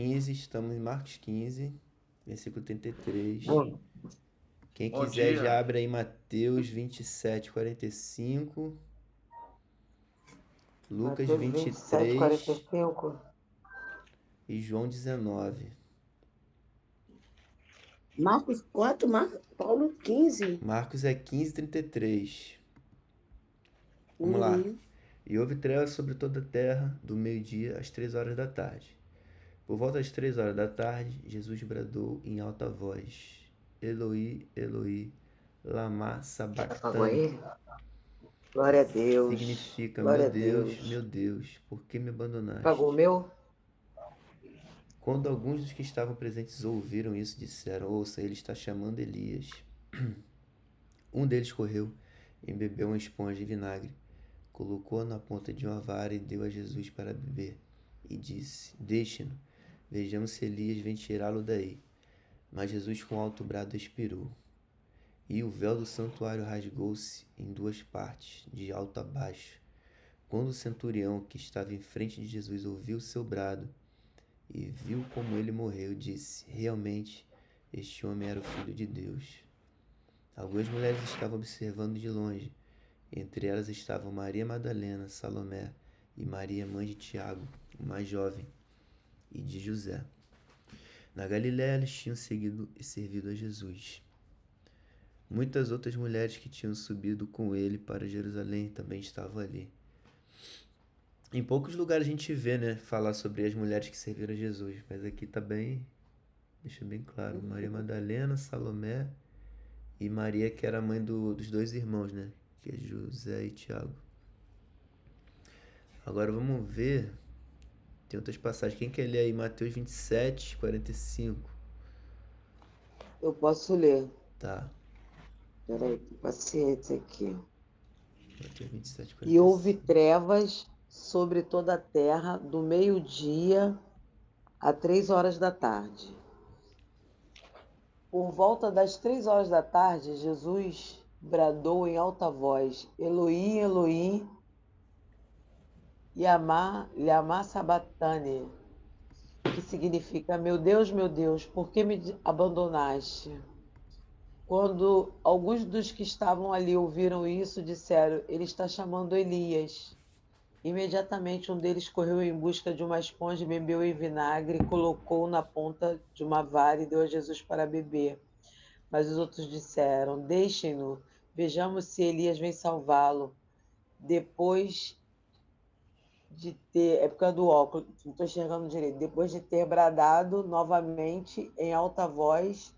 15, estamos em Marcos 15, versículo 33. Bom, Quem Bom quiser já dia. abre aí Mateus 27, 45, Lucas Mateus 27, 23 45. e João 19. Marcos 4, Paulo 15. Marcos é 15, 33. Vamos lá. Uhum. E houve trevas sobre toda a terra, do meio-dia às 3 horas da tarde. Por volta das 3 horas da tarde, Jesus bradou em alta voz: Eloi, Eloi, lama Apagou sabachthani, ele? que Glória a Deus. significa: Glória a Deus. Meu Deus, por que me Apagou o abandonaste? meu? Quando alguns dos que estavam presentes ouviram isso, disseram: Ouça, ele está chamando Elias. Um deles correu, embebeu uma esponja de vinagre, colocou-a na ponta de uma vara e deu a Jesus para beber. E disse: Deixe-no, vejamos se Elias vem tirá-lo daí. Mas Jesus, com alto brado, expirou. E o véu do santuário rasgou-se em duas partes, de alto a baixo. Quando o centurião que estava em frente de Jesus ouviu seu brado e viu como ele morreu, disse: Realmente, este homem era o Filho de Deus. Algumas mulheres estavam observando de longe. Entre elas estavam Maria Madalena, Salomé e Maria, mãe de Tiago, o mais jovem, e de José. Na Galiléia eles tinham seguido e servido a Jesus. Muitas outras mulheres que tinham subido com ele para Jerusalém também estavam ali. Em poucos lugares a gente vê, né, falar sobre as mulheres que serviram a Jesus, mas aqui tá bem, deixa bem claro, Maria Madalena, Salomé e Maria, que era a mãe dos dois irmãos, né, que é José e Tiago. Agora vamos ver, tem outras passagens, quem quer ler aí Mateus 27, 45? Eu posso ler. Tá, Peraí, tem paciência aqui. Mateus 27, E houve 45. trevas sobre toda a terra, do meio-dia a 3 horas da tarde. Por volta das 3 horas da tarde, Jesus bradou em alta voz: Eloí, Eloí, lama sabachthani, que significa: meu Deus, por que me abandonaste? Quando alguns dos que estavam ali ouviram isso, disseram: Ele está chamando Elias. Imediatamente um deles correu em busca de uma esponja, bebeu em vinagre, colocou na ponta de uma vara e deu a Jesus para beber. Mas os outros disseram: Deixem-no, vejamos se Elias vem salvá-lo. Depois de ter. É por causa do óculos, não estou enxergando direito. Depois de ter bradado novamente em alta voz,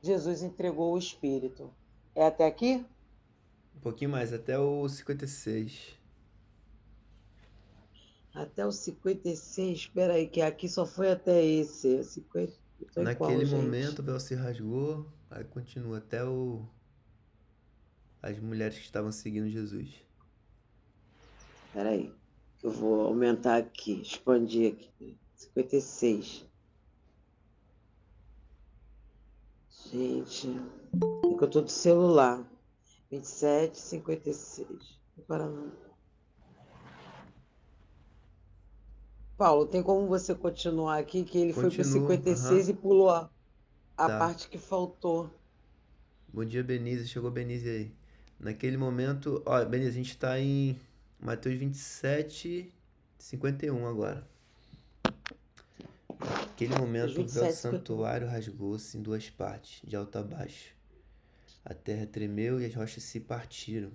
Jesus entregou o Espírito. É até aqui? Um pouquinho mais, até o 56. Até o 56. Espera aí, que aqui só foi até esse. 50, estou em qual, Naquele momento gente? o véu se rasgou, aí continua até as mulheres que estavam seguindo Jesus. Espera aí, que eu vou aumentar aqui, expandir aqui. 56. Gente, é que eu estou do celular. 27, 56. Preparando. Paulo, tem como você continuar aqui, que ele foi para o Continua, aham, 56 e pulou a tá. parte que faltou. Bom dia, Benise, chegou Benise aí. Naquele momento, ó, Benise, a gente tá em Mateus 27, 51 agora. Naquele Os momento o véu do 27, 51. santuário rasgou-se em duas partes, de alto a baixo. A terra tremeu e as rochas se partiram.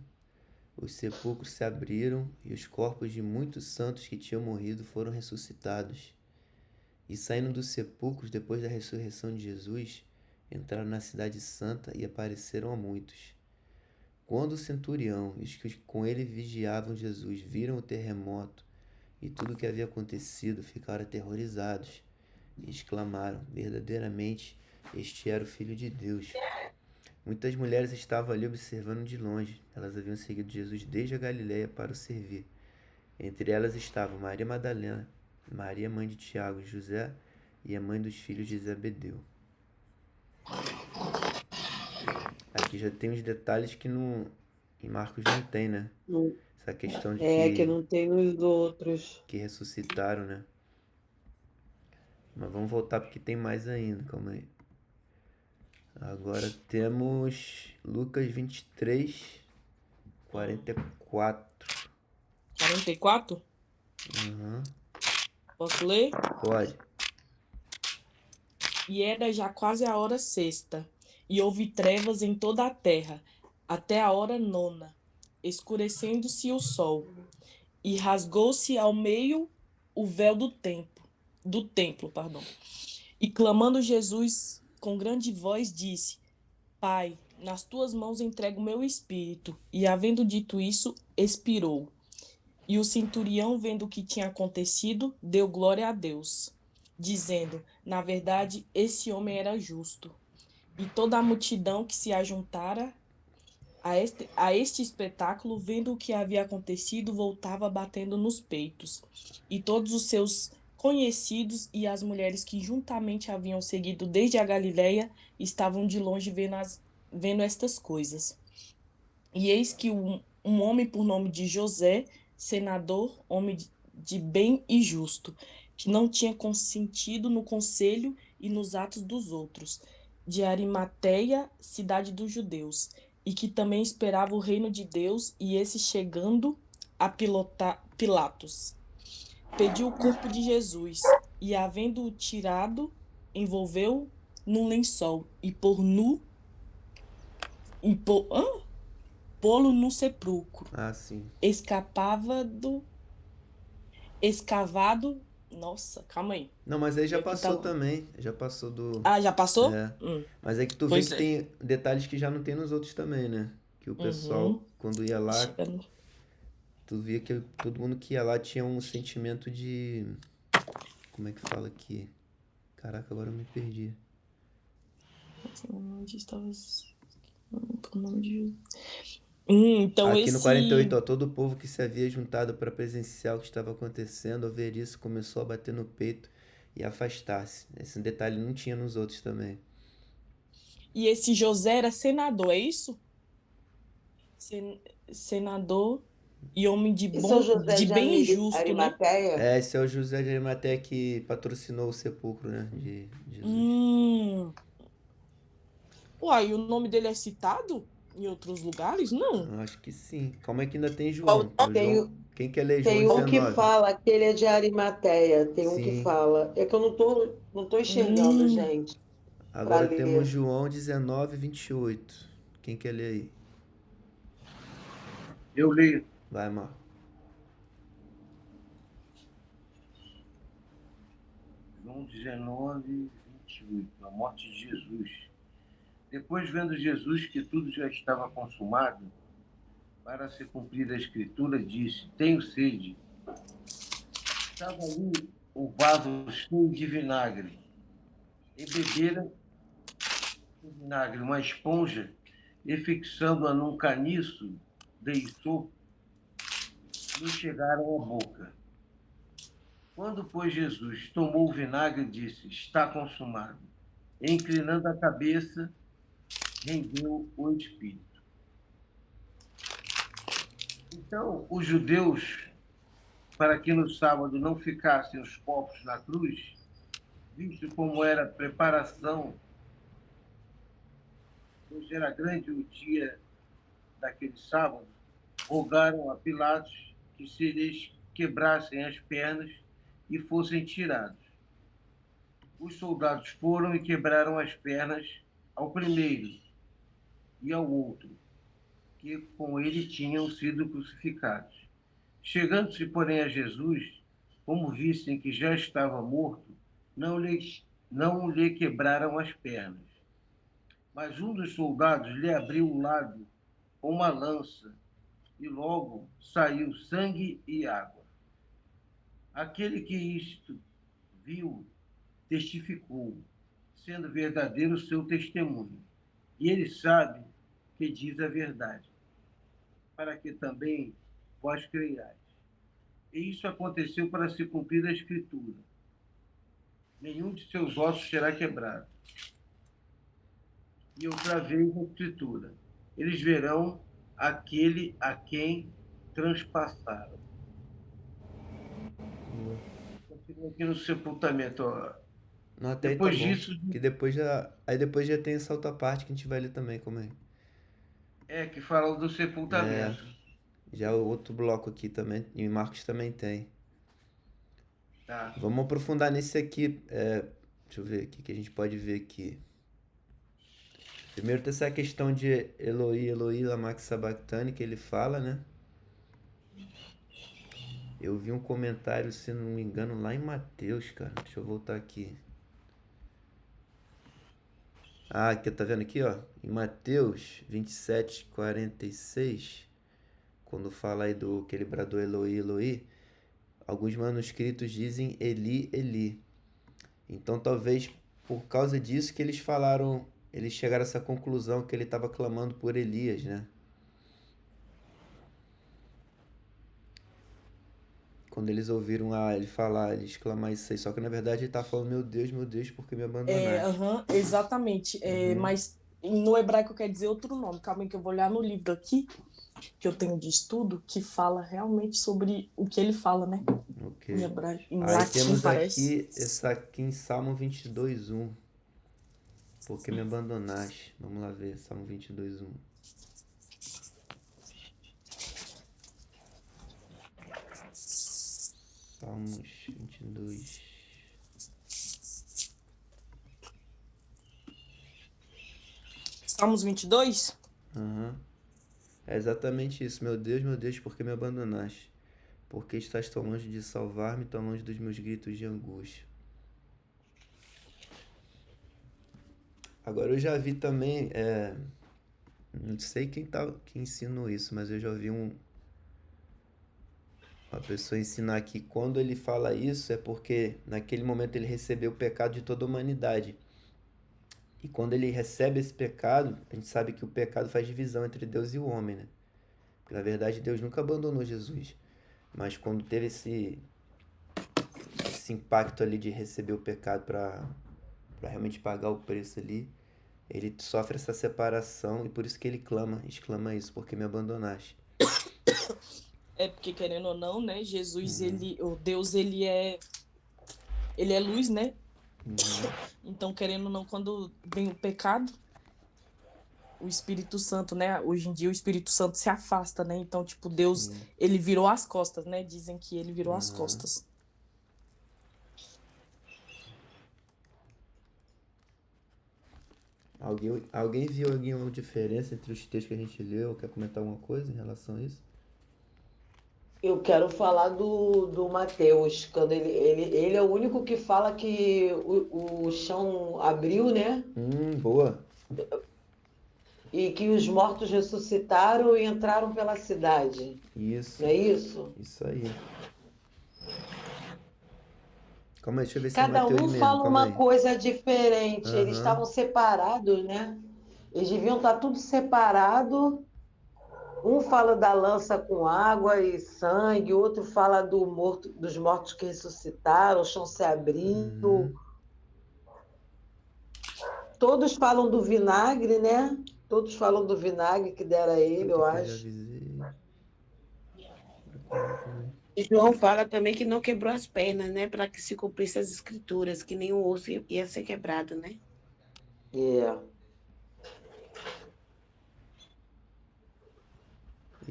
Os sepulcros se abriram e os corpos de muitos santos que tinham morrido foram ressuscitados. E saindo dos sepulcros depois da ressurreição de Jesus, entraram na cidade santa e apareceram a muitos. Quando o centurião e os que com ele vigiavam Jesus viram o terremoto e tudo o que havia acontecido, ficaram aterrorizados e exclamaram: Verdadeiramente, este era o Filho de Deus. Muitas mulheres estavam ali observando de longe. Elas haviam seguido Jesus desde a Galiléia para o servir. Entre elas estavam Maria Madalena, Maria, mãe de Tiago e José, e a mãe dos filhos de Zebedeu. Aqui já tem uns detalhes que em Marcos não tem, né? Não- Essa questão de É, que não tem nos outros. que ressuscitaram, né? Mas vamos voltar porque tem mais ainda, calma aí. Agora temos Lucas 23, 44. 44? Aham. Posso ler? Pode. E era já quase a hora sexta, e houve trevas em toda a terra, até a hora nona, escurecendo-se o sol, e rasgou-se ao meio o véu do templo, pardon. E clamando Jesus com grande voz, disse: Pai, nas tuas mãos entrego o meu espírito. E havendo dito isso, expirou. E o centurião, vendo o que tinha acontecido, deu glória a Deus, dizendo: Na verdade, esse homem era justo. E toda a multidão que se ajuntara a este espetáculo, vendo o que havia acontecido, voltava batendo nos peitos. E todos os seus conhecidos e as mulheres que juntamente haviam seguido desde a Galiléia estavam de longe vendo estas coisas. E eis que um homem por nome de José, senador, homem de bem e justo, que não tinha consentido no conselho e nos atos dos outros, de Arimateia, cidade dos judeus, e que também esperava o reino de Deus, e esse chegando a Pilatos, pediu o corpo de Jesus, e havendo-o tirado, envolveu num lençol, e pô-lo no sepulcro. Ah, sim. Escavado. Nossa, calma aí. Não, mas aí já Aqui tá passou longe. também. Já passou do. Ah, já passou? É. Mas é que tu vê Pois que é. tem detalhes que já não tem nos outros também, né? Que o pessoal, Uhum. quando ia lá, Chegando. tu via que todo mundo que ia lá tinha um sentimento de. Como é que fala aqui? Caraca, agora eu me perdi. Onde estava o nome de Jesus? Então Aqui no 48, esse. ó, todo o povo que se havia juntado para presenciar o que estava acontecendo, ao ver isso, começou a bater no peito e afastar-se. Esse detalhe não tinha nos outros também. E esse José era senador, é isso? Senador e homem E São José de de bem e justo, né? Arimateia? Esse é o José de Arimateia que patrocinou o sepulcro, né, de Jesus. Hum. Uai, e o nome dele é citado em outros lugares? Não. Eu acho que sim. Calma aí que ainda tem Qual- João. Ó, Tem, João. Quem quer ler João tem um que 19? fala que ele é de Arimateia. Tem um que Sim. fala. É que eu não tô enxergando, Hum. gente, para Agora temos ler. João 19, 28. Quem quer ler aí? Eu leio. Vai, Marco. João 19, 28, a morte de Jesus. Depois, vendo Jesus que tudo já estava consumado, para se cumprir a escritura, disse: Tenho sede. Estava ali um vaso cheio de vinagre. Embeberam o vinagre uma esponja e, fixando-a num caniço, deitou, lhe chegaram à boca. Quando, pois, Jesus tomou o vinagre, disse: Está consumado. E, inclinando a cabeça, rendeu o espírito. Então, os judeus, para que no sábado não ficassem os corpos na cruz, visto como era a preparação, pois era grande o dia daquele sábado, rogaram a Pilatos que se lhes quebrassem as pernas e fossem tirados. Os soldados foram e quebraram as pernas ao primeiro e ao outro, que com ele tinham sido crucificados. Chegando-se, porém, a Jesus, como vissem que já estava morto, não lhe quebraram as pernas. Mas um dos soldados lhe abriu o lado com uma lança, e logo saiu sangue e água. Aquele que isto viu testificou, sendo verdadeiro o seu testemunho. E ele sabe que diz a verdade, para que também vós creiais. E isso aconteceu para se cumprir a Escritura: nenhum de seus ossos será quebrado. E outra vez a Escritura: eles verão aquele a quem transpassaram. Continua aqui no sepultamento. Ó. Não, até aí tá Depois bom. disso, Que depois já. Aí depois já tem essa outra parte que a gente vai ler também, como é. que fala do É, sepultamento. já o outro bloco aqui também. E Marcos também tem. Tá. Vamos aprofundar nesse aqui. Deixa eu ver o que a gente pode ver aqui. Primeiro tem essa questão de Eloi, Eloi, lama sabachthani, que ele fala, né? Eu vi um comentário, se não me engano, lá em Mateus, cara. Deixa eu voltar aqui. Ah, aqui, tá vendo aqui, ó? Em Mateus 27, 46, quando fala aí do que ele bradou Eloi, Eloi, alguns manuscritos dizem Eli, Eli. Então talvez por causa disso que eles falaram, eles chegaram a essa conclusão que ele estava clamando por Elias, né? Quando eles ouviram ele falar, ele exclamar isso aí. Só que na verdade ele tá falando, meu Deus, por que me abandonaste? Exatamente. Mas no hebraico quer dizer outro nome. Calma aí que eu vou olhar no livro aqui, que eu tenho de estudo, que fala realmente sobre o que ele fala, né? Ok. Em hebraico, em Aí latim, temos parece. aqui, essa aqui em Salmo 22:1. Por que me abandonaste? Vamos lá ver, Salmo 22:1. Salmos 22. Salmos 22? Aham. É exatamente isso. Meu Deus, por que me abandonaste? Por que estás tão longe de salvar-me, tão longe dos meus gritos de angústia? Agora eu já vi também, não sei quem ensinou isso, mas eu já vi uma pessoa ensinar que quando ele fala isso é porque naquele momento ele recebeu o pecado de toda a humanidade. E quando ele recebe esse pecado, a gente sabe que o pecado faz divisão entre Deus e o homem, né? Porque na verdade Deus nunca abandonou Jesus. Mas quando teve esse impacto ali de receber o pecado para realmente pagar o preço ali, ele sofre essa separação e por isso que ele exclama isso, porque me abandonaste. É porque, querendo ou não, né? Jesus, o Deus, ele é luz, né? Então, querendo ou não, quando vem o pecado, o Espírito Santo, né? Hoje em dia o Espírito Santo se afasta, né? Então, tipo, Deus, ele virou as costas, né? Dizem que ele virou as costas. Alguém viu alguma diferença entre os textos que a gente leu? Quer comentar alguma coisa em relação a isso? Eu quero falar do Mateus, quando ele é o único que fala que o chão abriu, né? Boa. E que os mortos ressuscitaram e entraram pela cidade. Isso. Não é isso? Isso aí. Calma aí, deixa eu ver se é Cada Mateus um mesmo. fala Calma uma aí. coisa diferente. Eles Aham. estavam separados, né? Eles deviam estar tudo separado. Um fala da lança com água e sangue, outro fala dos mortos que ressuscitaram, o chão se abrindo. Todos falam do vinagre, né? Todos falam do vinagre que deram a ele, eu Até que eu já acho. avisei. E João fala também que não quebrou as pernas, né? Para que se cumprisse as escrituras, que nenhum osso ia ser quebrado, né? É.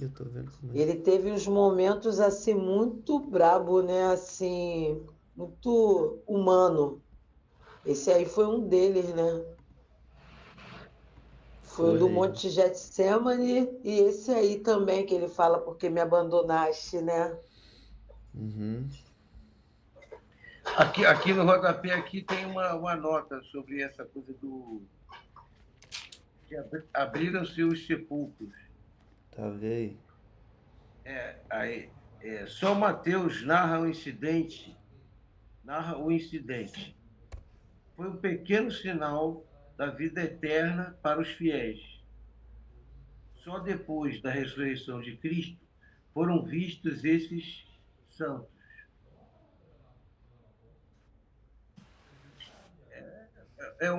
Eu tô vendo como é. Ele teve uns momentos assim muito brabo, né? Assim, muito humano. Esse aí foi um deles, né? Foi o do Foi. Monte Getsemane e esse aí também que ele fala porque me abandonaste, né? Aqui no rodapé aqui tem uma nota sobre essa coisa que abriram-se os sepulcros. Tá vendo? Só Mateus narra o incidente. Foi um pequeno sinal da vida eterna para os fiéis. Só depois da ressurreição de Cristo foram vistos esses santos. É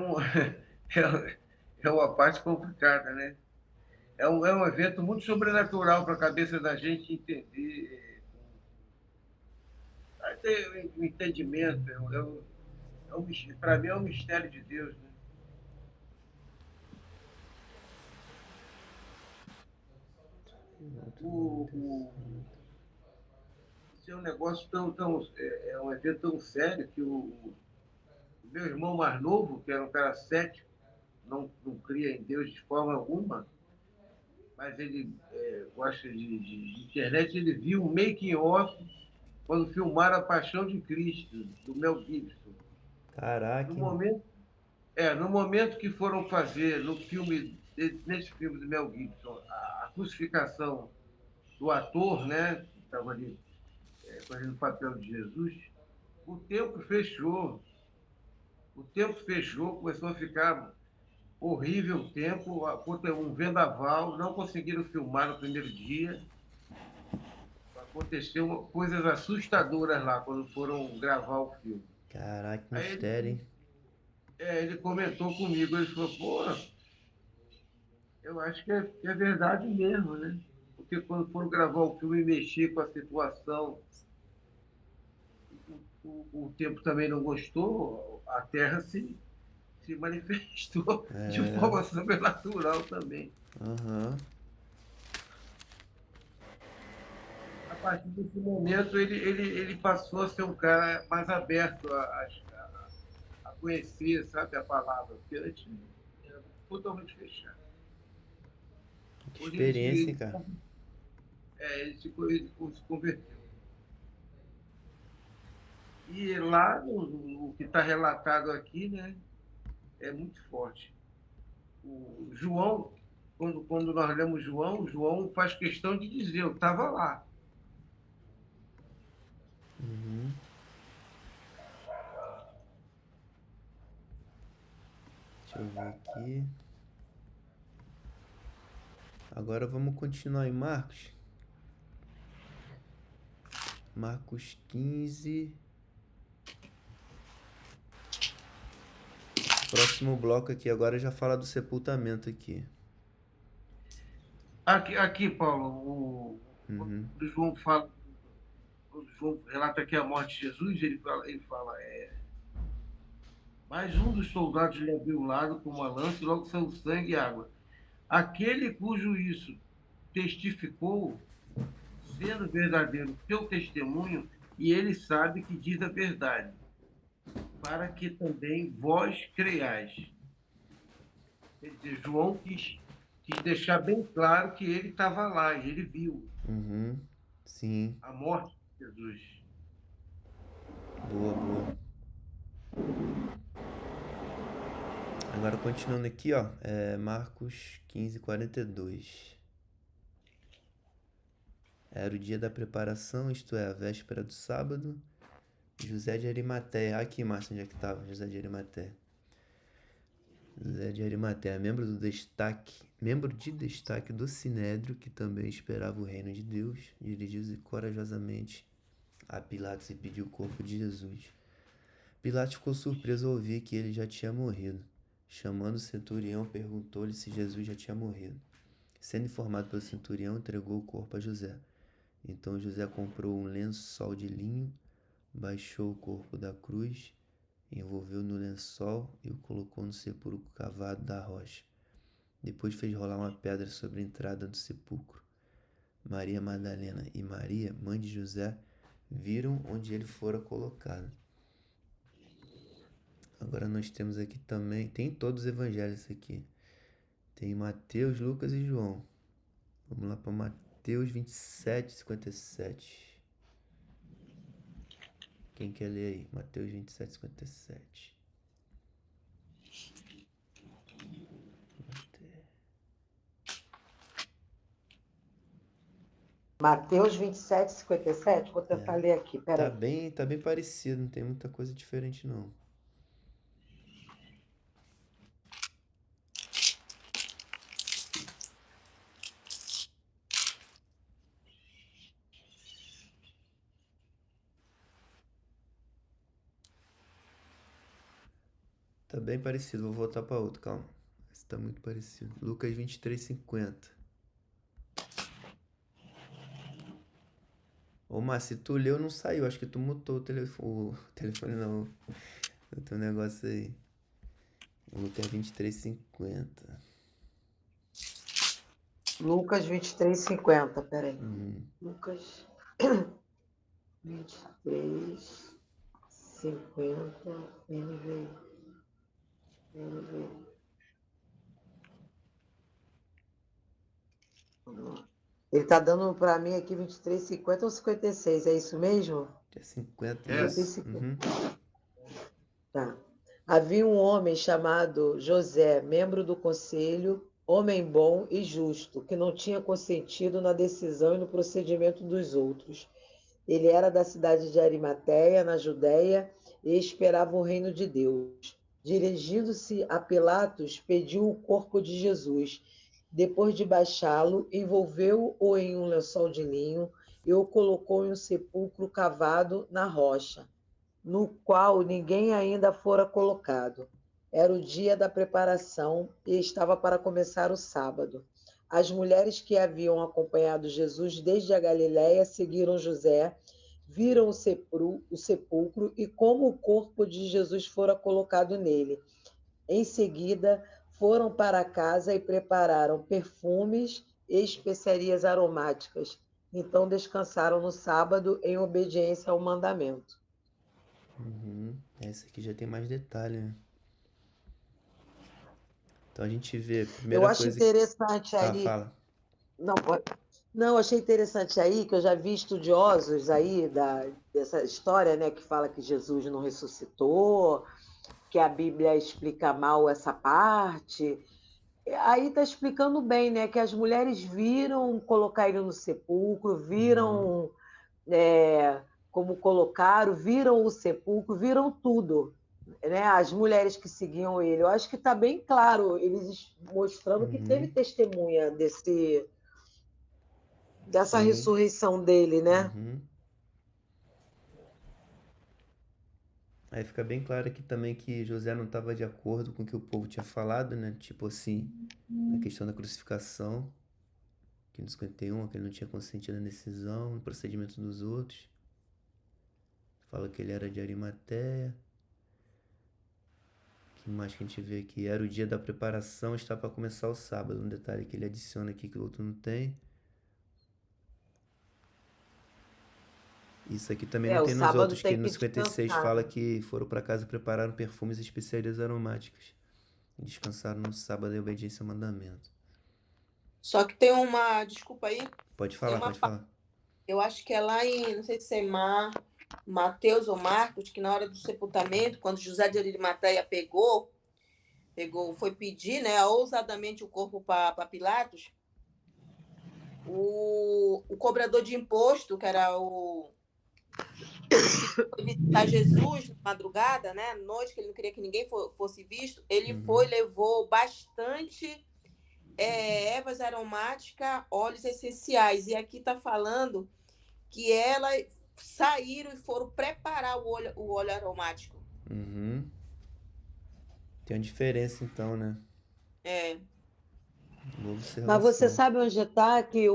uma parte complicada, né? É um evento muito sobrenatural para a cabeça da gente entender, ter um entendimento. É Para mim é um mistério de Deus, né? Isso é um negócio é um evento tão sério que o meu irmão mais novo, que era um cara cético, não cria em Deus de forma alguma, mas ele gosta de internet, ele viu um making off quando filmaram A Paixão de Cristo, do Mel Gibson. Caraca, No hein? momento, no momento que foram fazer nesse filme do Mel Gibson, a crucificação do ator, né, que estava ali fazendo o papel de Jesus, o tempo fechou. O tempo fechou, começou a ficar horrível o tempo, um vendaval, não conseguiram filmar no primeiro dia. Aconteceu coisas assustadoras lá quando foram gravar o filme. Caraca, que Aí mistério, hein? ele comentou comigo, ele falou, pô, eu acho que é verdade mesmo, né? Porque quando foram gravar o filme e mexer com a situação, o tempo também não gostou, a Terra se manifestou de É, forma sobrenatural também. aham. A partir desse momento, ele passou a ser um cara mais aberto a conhecer, sabe, a palavra, porque antes era totalmente fechado. Que Hoje experiência, hein, cara? ele se converteu. E lá, no que está relatado aqui, né, é muito forte. O João, quando nós lemos João faz questão de dizer, eu estava lá. Uhum. Deixa eu ver aqui. Agora vamos continuar em Marcos. Marcos 15. Próximo bloco aqui agora já fala do sepultamento aqui. Aqui Paulo, Uhum. quando João relata aqui a morte de Jesus, ele fala mais um dos soldados lhe abriu o lado com uma lança e logo saiu sangue e água. Aquele cujo isso testificou, sendo verdadeiro seu testemunho, e ele sabe que diz a verdade, para que também vós creiais. Quer dizer, João quis deixar bem claro que ele estava lá, e ele viu Uhum. Sim. a morte de Jesus. Boa, boa. Agora continuando aqui, ó. Marcos 15, 42. Era o dia da preparação, isto é, a véspera do sábado. José de Arimateia. Aqui, Márcio, onde é que estava? José de Arimateia. José de Arimateia, membro de destaque do Sinédrio, que também esperava o reino de Deus, dirigiu-se corajosamente a Pilatos e pediu o corpo de Jesus. Pilatos ficou surpreso ao ouvir que ele já tinha morrido. Chamando o centurião, perguntou-lhe se Jesus já tinha morrido. Sendo informado pelo centurião, entregou o corpo a José. Então José comprou um lençol de linho, baixou o corpo da cruz, envolveu no lençol e o colocou no sepulcro cavado da rocha. Depois fez rolar uma pedra sobre a entrada do sepulcro. Maria Madalena e Maria, mãe de José, viram onde ele fora colocado. Agora nós temos aqui também, tem todos os evangelhos aqui. Tem Mateus, Lucas e João. Vamos lá para Mateus 27, 57. Quem quer ler aí? Mateus 27, 57. Mateus 27, 57. Vou tentar ler aqui, Tá peraí. tá bem parecido, não tem muita coisa diferente não. Tá bem parecido, vou voltar para outro, calma. Esse tá muito parecido. Lucas 23, 50. Ô, Márcio, se tu leu, não saiu. Acho que tu mutou o telefone. O telefone não. Tem um negócio aí. Lucas 23:50. Lucas 23:50, peraí. Uhum. Lucas 23:50, NVI. Vamos lá. Ele tá dando para mim aqui 23:50 ou 56, é isso mesmo? É 50 É. isso. 50. Uhum. Tá. Havia um homem chamado José, membro do conselho, homem bom e justo, que não tinha consentido na decisão e no procedimento dos outros. Ele era da cidade de Arimateia, na Judéia, e esperava o reino de Deus. Dirigindo-se a Pilatos, pediu o corpo de Jesus. Depois de baixá-lo, envolveu-o em um lençol de linho e o colocou em um sepulcro cavado na rocha, no qual ninguém ainda fora colocado. Era o dia da preparação e estava para começar o sábado. As mulheres que haviam acompanhado Jesus desde a Galiléia seguiram José, viram o sepulcro e como o corpo de Jesus fora colocado nele. Em seguida, foram para casa e prepararam perfumes e especiarias aromáticas. Então descansaram no sábado em obediência ao mandamento. Uhum. Esse aqui já tem mais detalhe, né? Então a gente vê, a Eu primeira acho coisa. interessante Ah, aí. fala. Não, não, achei interessante aí que eu já vi estudiosos aí dessa história, né, que fala que Jesus não ressuscitou, que a Bíblia explica mal essa parte. Aí está explicando bem, né, que as mulheres viram colocar ele no sepulcro, viram como colocaram, viram o sepulcro, viram tudo. Né? As mulheres que seguiam ele. Eu acho que está bem claro, eles mostrando que teve Uhum. testemunha dessa Sim. ressurreição dele, né? Uhum. Aí fica bem claro aqui também que José não estava de acordo com o que o povo tinha falado, né? Tipo assim, na questão da crucificação, que no 51, que ele não tinha consentido na decisão, no procedimento dos outros. Fala que ele era de Arimateia. Que mais que a gente vê aqui? Era o dia da preparação, está para começar o sábado. Um detalhe que ele adiciona aqui que o outro não tem. Isso aqui também não O tem nos sábado outros, que tem no que 56 descansar, fala né? que foram para casa e prepararam perfumes e especiarias aromáticas. E descansaram no sábado em obediência ao mandamento. Só que tem uma, desculpa aí, Pode tem falar, uma pode falar. eu acho que é lá em, não sei se é Mateus ou Marcos, que na hora do sepultamento, quando José de Arimateia foi pedir, né, ousadamente o corpo para Pilatos, o cobrador de imposto, que era o que foi visitar Jesus na madrugada, né, à noite, que ele não queria que ninguém fosse visto, ele foi, levou bastante ervas aromáticas, óleos essenciais. E aqui está falando que elas saíram e foram preparar o óleo aromático. Uhum. Tem uma diferença então, né? É. Boa Mas você observação. sabe onde está que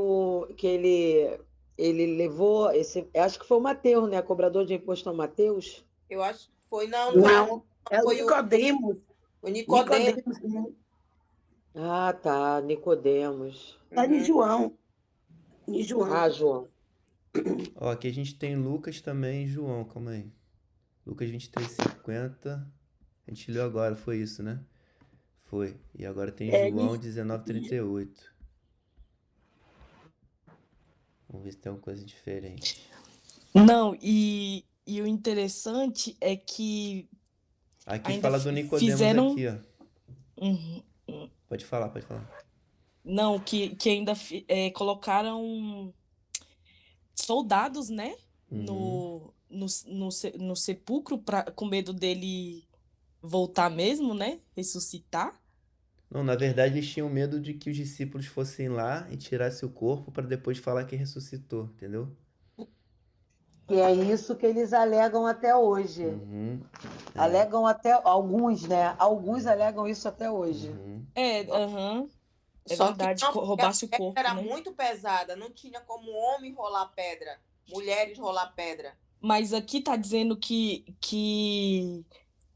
ele levou esse. Acho que foi o Mateus, né? Cobrador de imposto é o Mateus. Eu acho que foi, não foi, Não, é o foi Nicodemos. o Nicodemo. Nicodemos, né? Ah, tá. Nicodemos. Tá em Uhum. João. Em João. Ah, João. Ó, aqui a gente tem Lucas também e João, calma aí. Lucas 23:50. A gente leu agora, foi isso, né? Foi. E agora tem É, João 19:38. Vamos ver se tem alguma coisa diferente. Não, e o interessante é que Aqui ainda fala do Nicodemos fizeram. aqui, ó. Uhum. Pode falar, pode falar. Não, que ainda colocaram soldados, né? No sepulcro com medo dele voltar mesmo, né? Ressuscitar. Não, na verdade eles tinham medo de que os discípulos fossem lá e tirassem o corpo para depois falar que ressuscitou, entendeu? E é isso que eles alegam até hoje. Uhum. Alegam até alguns, né? Alguns alegam isso até hoje. Uhum. Aham. É Só que verdade, não, porque a roubasse o pedra corpo, era né? muito pesada, não tinha como homem rolar pedra, mulheres rolar pedra. Mas aqui tá dizendo que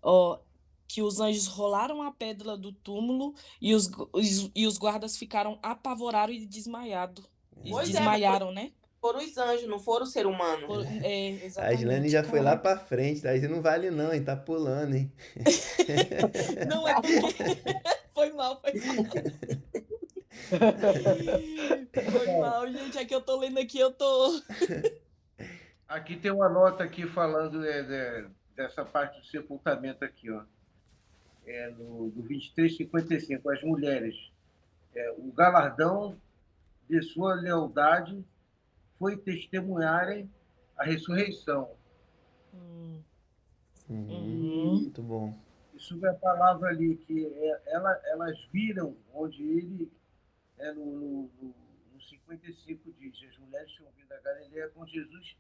Ó, que os anjos rolaram a pedra do túmulo e os guardas ficaram apavorados e desmaiados. E Pois é, desmaiaram, né? foram os anjos, não foram o ser humano. A Islane Exatamente. já foi lá Caraca. pra frente, daí não vale não, hein? Tá pulando, hein? Não, é porque. Foi mal, foi mal. Foi mal, gente. É que eu tô lendo aqui, eu tô. Aqui tem uma nota aqui falando dessa parte do sepultamento aqui, ó. Do 23:55, as mulheres. O galardão de sua lealdade foi testemunharem a ressurreição. Muito bom. Isso é a palavra ali, que elas viram onde ele, no 55 diz, as mulheres tinham vindo da Galileia com Jesus,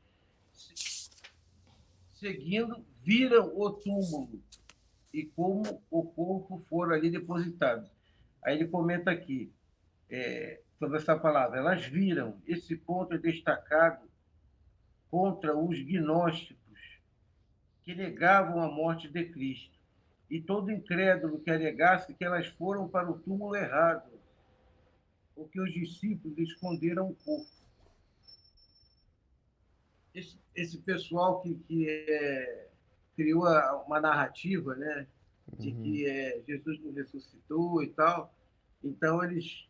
seguindo, viram o túmulo e como o corpo fora ali depositado. Aí ele comenta aqui, sobre essa palavra, elas viram, esse ponto é destacado contra os gnósticos que negavam a morte de Cristo, e todo incrédulo que alegasse que elas foram para o túmulo errado, ou que os discípulos esconderam o corpo. Esse pessoal que criou uma narrativa, né, de que Jesus não ressuscitou e tal, então eles,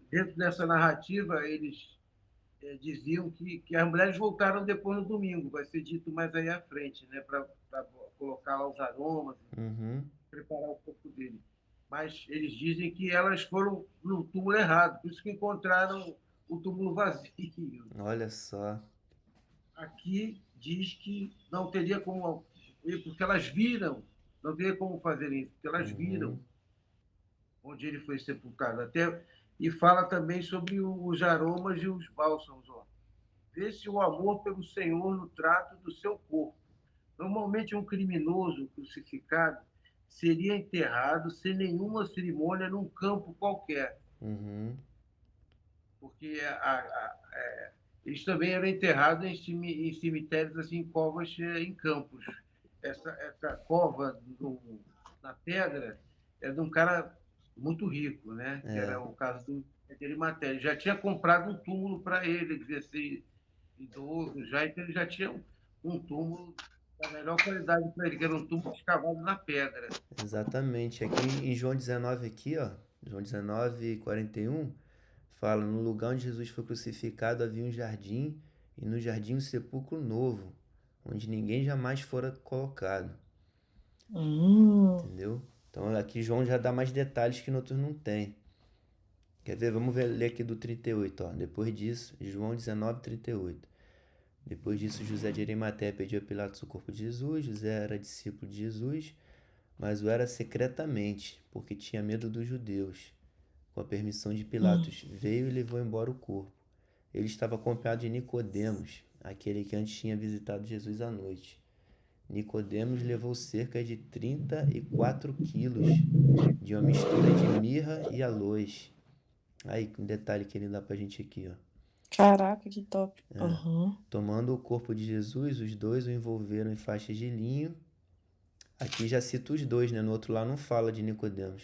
dentro dessa narrativa, eles diziam que as mulheres voltaram depois no domingo, vai ser dito mais aí à frente, né, para colocar lá os aromas, preparar o corpo dele. Mas eles dizem que elas foram no túmulo errado, por isso que encontraram o túmulo vazio. Olha só. Aqui diz que não teria como, porque elas viram, não teria como fazer isso, porque elas viram onde ele foi sepultado. E fala também sobre os aromas e os bálsamos. Ó. Vê-se o amor pelo Senhor no trato do seu corpo. Normalmente, um criminoso crucificado seria enterrado sem nenhuma cerimônia num campo qualquer. Porque eles também eram enterrados em cemitérios, assim, em covas, em campos. Essa cova na pedra é de um cara muito rico, né? Que era o caso do Arimateia. Ele já tinha comprado um túmulo para ele devia ser idoso já, então ele já tinha um túmulo da melhor qualidade para ele, que era um túmulo escavado na pedra. Exatamente. Aqui em João 19, aqui, ó, João 19:41, fala, no lugar onde Jesus foi crucificado havia um jardim, e no jardim um sepulcro novo, onde ninguém jamais fora colocado. Entendeu? Então aqui João já dá mais detalhes que no outro não tem. Quer ver? Vamos ler aqui do 38, ó. Depois disso, João 19:38. Depois disso, José de Arimateia pediu a Pilatos o corpo de Jesus. José era discípulo de Jesus, mas o era secretamente, porque tinha medo dos judeus. Com a permissão de Pilatos, veio e levou embora o corpo. Ele estava acompanhado de Nicodemos, aquele que antes tinha visitado Jesus à noite. Nicodemos levou cerca de 34 quilos de uma mistura de mirra e aloes. Aí, um detalhe que ele dá pra gente aqui, ó. Caraca, que top. Tomando o corpo de Jesus, os dois o envolveram em faixas de linho. Aqui já cita os dois, né? No outro lá não fala de Nicodemos.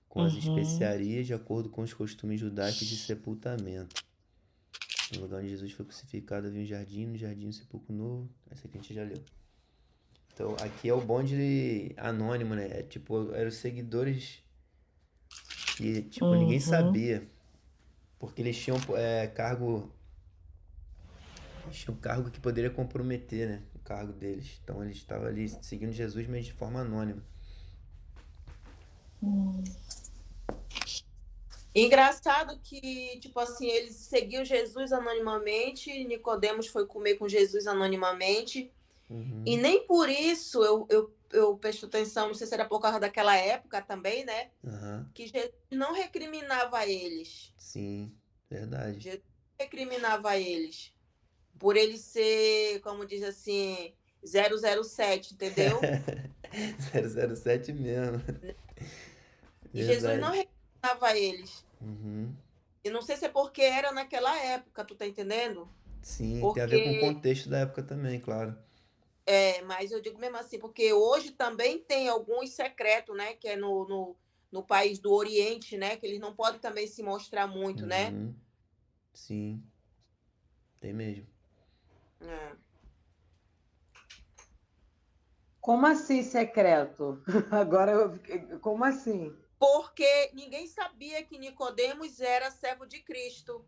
Com as especiarias, de acordo com os costumes judaicos de sepultamento. No lugar onde Jesus foi crucificado havia um jardim, no jardim um sepulcro novo. Essa aqui a gente já leu. Então, aqui é o bonde anônimo, né? É, tipo, eram os seguidores que, tipo, ninguém sabia. Porque eles tinham cargo... Eles tinham cargo que poderia comprometer, né? O cargo deles. Então, eles estavam ali seguindo Jesus, mas de forma anônima. Engraçado que, tipo assim, eles seguiam Jesus anonimamente, Nicodemos foi comer com Jesus anonimamente, e nem por isso eu presto atenção, não sei se era por causa daquela época também, né? Que Jesus não recriminava eles. Sim, verdade. Jesus não recriminava eles. Por ele ser, como diz assim, 007, entendeu? 007 mesmo. E Jesus não recriminava eles. E não sei se é porque era naquela época, tu tá entendendo? Sim, porque... tem a ver com o contexto da época também, claro. Mas eu digo mesmo assim, porque hoje também tem alguns secretos, né? Que é no país do Oriente, né? Que eles não podem também se mostrar muito, né? Uhum. Sim, tem mesmo. É. Como assim, secreto? Agora como assim? Porque ninguém sabia que Nicodemos era servo de Cristo,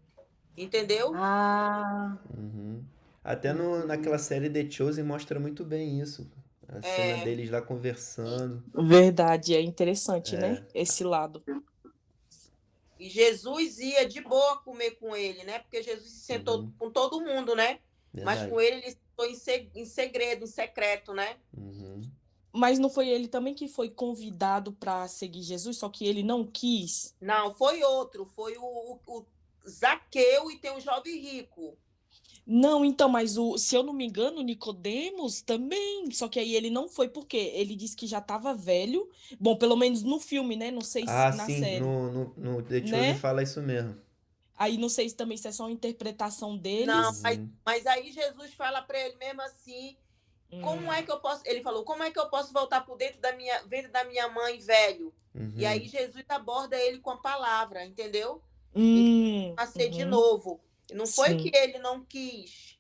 entendeu? Ah, Uhum. Até naquela entendi. série The Chosen mostra muito bem isso. A cena É, deles lá conversando. Verdade, é interessante, né? É, Esse lado. e Jesus ia de boa comer com ele, né? Porque Jesus se sentou uhum, com todo mundo, né? Mas verdade. com ele sentou em segredo, em secreto, né? Uhum. Mas não foi ele também que foi convidado para seguir Jesus, só que ele não quis? Não, foi outro, foi o Zaqueu e tem o jovem rico. Não, então, mas se eu não me engano, o Nicodemos também. Só que aí ele não foi porque ele disse que já estava velho. Bom, pelo menos no filme, né? Não sei se Ah, na sim, série, no The Chosen né? fala isso mesmo. Aí não sei se também se é só uma interpretação Não, deles. mas, Uhum, mas aí Jesus fala para ele mesmo assim, como Hum, é que eu posso, ele falou, como é que eu posso voltar por dentro da minha mãe, velho? E aí uhum, Jesus aborda ele com a palavra, entendeu? Então, nascer de uhum, novo. Não foi que sim. ele não quis.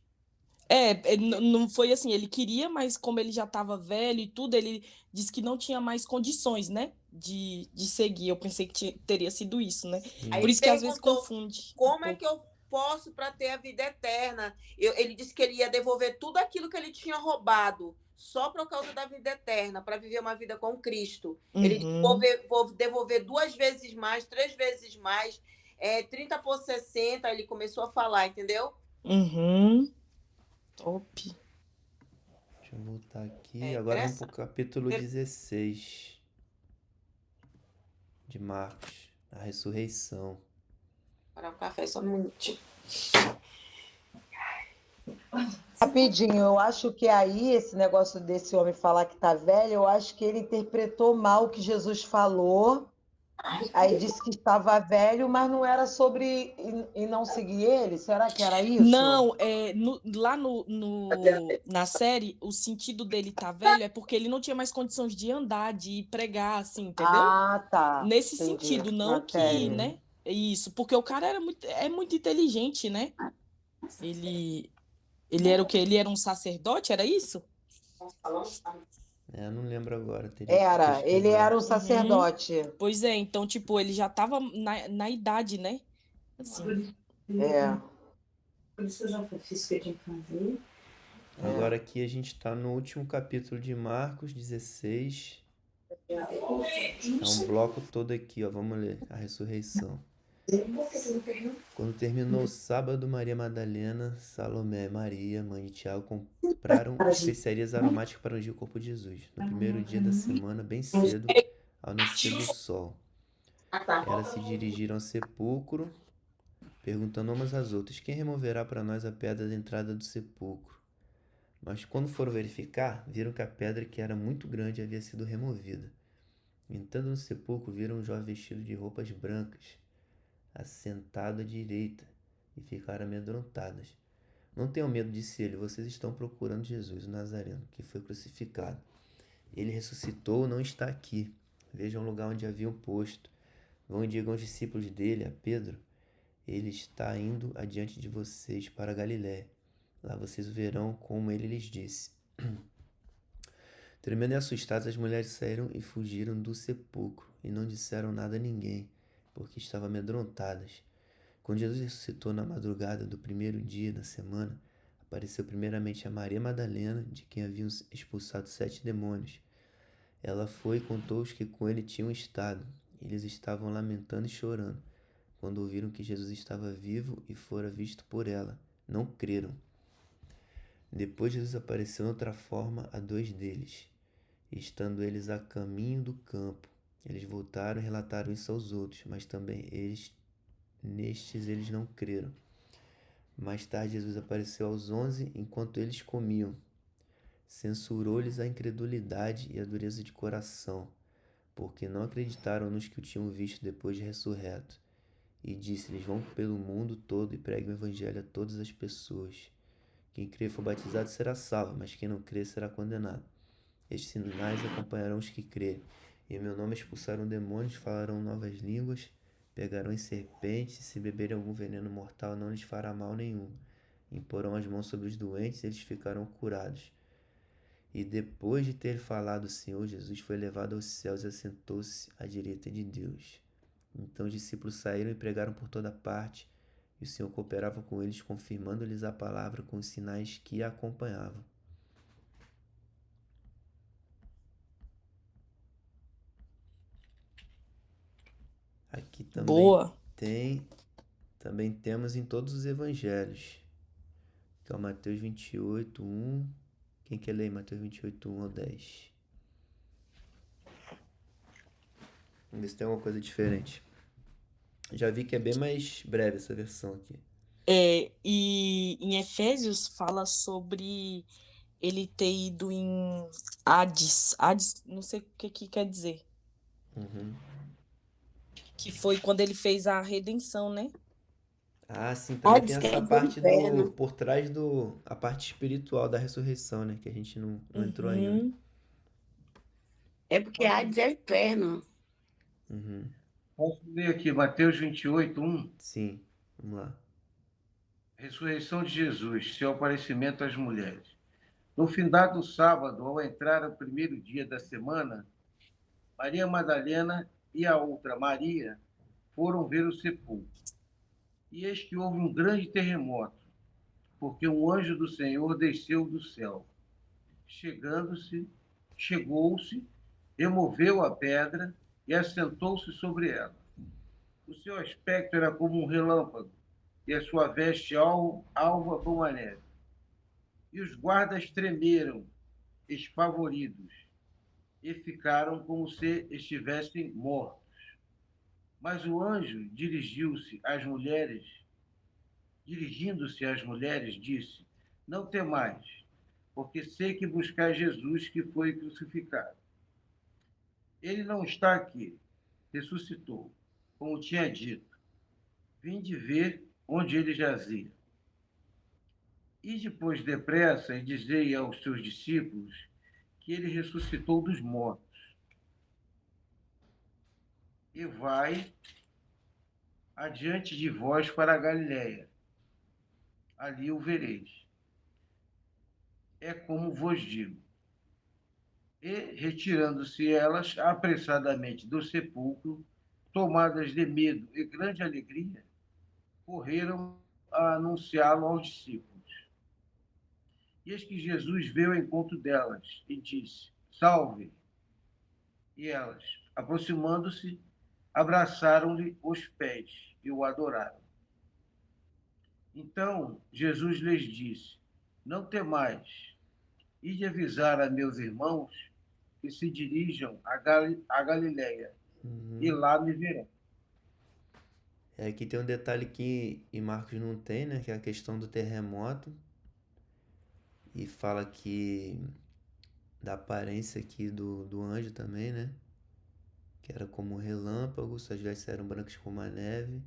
Não foi assim, ele queria, mas como ele já estava velho e tudo, ele disse que não tinha mais condições, né, de seguir. Eu pensei que teria sido isso, né? Aí Por sim. ele isso que às vezes perguntou, confunde um como é que pouco. eu posso para ter a vida eterna? Ele disse que ele ia devolver tudo aquilo que ele tinha roubado, só por causa da vida eterna, para viver uma vida com Cristo. Ele disse, Uhum, vou devolver 2 vezes mais, 3 vezes mais, 30 por 60. Ele começou a falar, entendeu? uhum, top. Deixa eu voltar aqui. É Agora vamos pro interessante. capítulo 16 de Marcos, a ressurreição. Para um café só um minutinho. Rapidinho, eu acho que aí esse negócio desse homem falar que tá velho, eu acho que ele interpretou mal o que Jesus falou. Aí disse que estava velho, mas não era sobre e não seguir ele. Será que era isso? Não, lá na série, o sentido dele tá velho é porque ele não tinha mais condições de andar, de pregar, assim, entendeu? Ah, tá. Nesse Entendi. sentido, não Na que, série. né? É isso, porque o cara é muito inteligente, né? Ele, ele era o quê? Ele era um sacerdote, era isso? É, eu não lembro agora, teria que Era, ele pesquisar. era um Uhum. sacerdote. Pois é, então, tipo, ele já tava na idade, né? Assim. É, Por isso que eu já fiz o que eu tinha que fazer. Agora é. aqui a gente está no último capítulo de Marcos 16. É um bloco todo aqui, ó. Vamos ler a ressurreição. Quando terminou o sábado, Maria Madalena, Salomé e Maria, mãe de Tiago, compraram especiarias aromáticas para ungir o corpo de Jesus. No primeiro dia da semana, bem cedo, ao nascer do sol, elas se dirigiram ao sepulcro, perguntando umas às outras: quem removerá para nós a pedra da entrada do sepulcro? Mas quando foram verificar, viram que a pedra, que era muito grande, havia sido removida. Entrando no sepulcro, viram um jovem vestido de roupas brancas, assentado à direita, e ficaram amedrontadas. Não tenham medo, disse ele, vocês estão procurando Jesus, o Nazareno, que foi crucificado. Ele ressuscitou, não está aqui. Vejam o lugar onde haviam posto. Vão e digam aos discípulos dele, a Pedro, ele está indo adiante de vocês para a Galiléia. Lá vocês o verão como ele lhes disse. Tremendo e assustadas, as mulheres saíram e fugiram do sepulcro, e não disseram nada a ninguém, porque estavam amedrontadas. Quando Jesus ressuscitou na madrugada do primeiro dia da semana, apareceu primeiramente a Maria Madalena, de quem haviam expulsado 7 demônios. Ela foi e contou os que com ele tinham estado. Eles estavam lamentando e chorando, quando ouviram que Jesus estava vivo e fora visto por ela. Não creram. Depois Jesus apareceu em outra forma a 2 deles, estando eles a caminho do campo. Eles voltaram e relataram isso aos outros, mas também nestes eles não creram. Mais tarde Jesus apareceu aos 11 enquanto eles comiam. Censurou-lhes a incredulidade e a dureza de coração, porque não acreditaram nos que o tinham visto depois de ressurreto. E disse-lhes: vão pelo mundo todo e preguem o evangelho a todas as pessoas. Quem crer e for batizado será salvo, mas quem não crer será condenado. Estes sinais acompanharão os que crerem. Em meu nome expulsarão demônios, falarão novas línguas, pegarão em serpentes, e se beberem algum veneno mortal não lhes fará mal nenhum. Imporão as mãos sobre os doentes e eles ficarão curados. E depois de ter falado o Senhor, Jesus foi levado aos céus e assentou-se à direita de Deus. Então os discípulos saíram e pregaram por toda parte, e o Senhor cooperava com eles, confirmando-lhes a palavra com os sinais que a acompanhavam. Aqui Boa. também temos em todos os evangelhos, que é o Mateus 28, 1. Quem quer ler Mateus 28, 1 ao 10? Vamos ver se tem alguma coisa diferente. Já vi que é bem mais breve essa versão aqui. E em Efésios fala sobre ele ter ido em Hades. Hades, não sei o que quer dizer. Uhum. Que foi quando ele fez a redenção, né? Ah, sim, também tem Hades quer essa dizer parte inferno. por trás a parte espiritual da ressurreição, né? Que a gente não entrou ainda. Uhum. É porque Hades é o inferno. Uhum. Posso ler aqui, Mateus 28, 1. Sim, vamos lá. Ressurreição de Jesus, seu aparecimento às mulheres. No findado sábado, ao entrar o primeiro dia da semana, Maria Madalena e a outra Maria foram ver o sepulcro. E eis que houve um grande terremoto, porque um anjo do Senhor desceu do céu. Chegou-se, removeu a pedra e assentou-se sobre ela. O seu aspecto era como um relâmpago, e a sua veste alva como a neve. E os guardas tremeram, espavoridos, e ficaram como se estivessem mortos. Mas o anjo, dirigindo-se às mulheres, disse: Não temais, porque sei que buscais Jesus que foi crucificado. Ele não está aqui, ressuscitou, como tinha dito. Vinde ver onde ele jazia. E depois depressa e dizei aos seus discípulos que ele ressuscitou dos mortos. E vai adiante de vós para a Galiléia. Ali o vereis. É como vos digo. E, retirando-se elas apressadamente do sepulcro, tomadas de medo e grande alegria, correram a anunciá-lo aos discípulos. E eis que Jesus veio ao encontro delas e disse: Salve! E elas, aproximando-se, abraçaram-lhe os pés e o adoraram. Então Jesus lhes disse: Não temais, ide avisar a meus irmãos que se dirijam a Galiléia, e lá me verão. Aqui tem um detalhe que em Marcos não tem, né? Que é a questão do terremoto. E fala que da aparência aqui do anjo também, né? Que era como um relâmpago, suas vestes eram brancas como a neve.